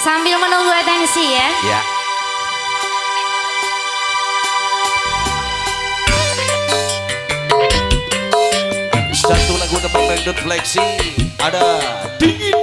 Sambil menunggu atensi ya. Ya. Satu lagu tebang dangdut fleksi ada dingin.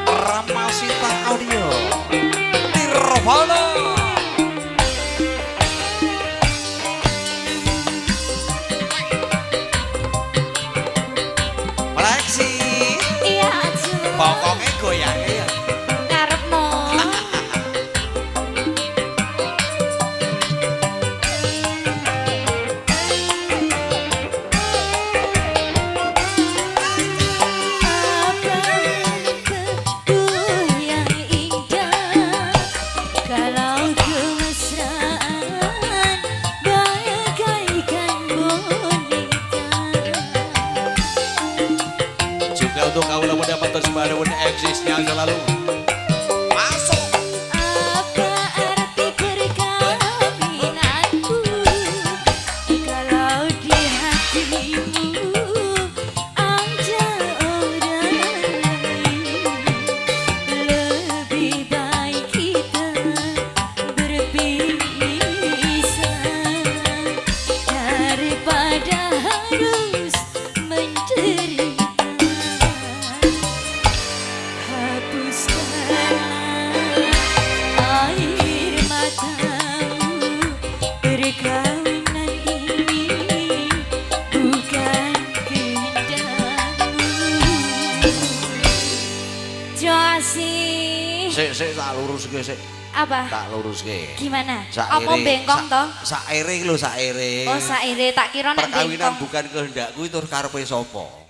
Rama Sinta audio Nirvana. Fleksi. Iya, pokoknya goyang ya. Karepno. Untuk kau dapat tersebar dan eksisnya selalu masuk. Apa arti perkawinanku kalau di hatimu ada orang lain? Lebih baik kita berpisah daripada harus menderita. Hapuskan sik tak luruske sik. Apa? Tak luruske. Gimana? Saire, Apa bengkong toh? Saire iki lho saire. Oh, saire tak kira nek Perkawinan bengkong. bukan kehendakku itu karepe sapa?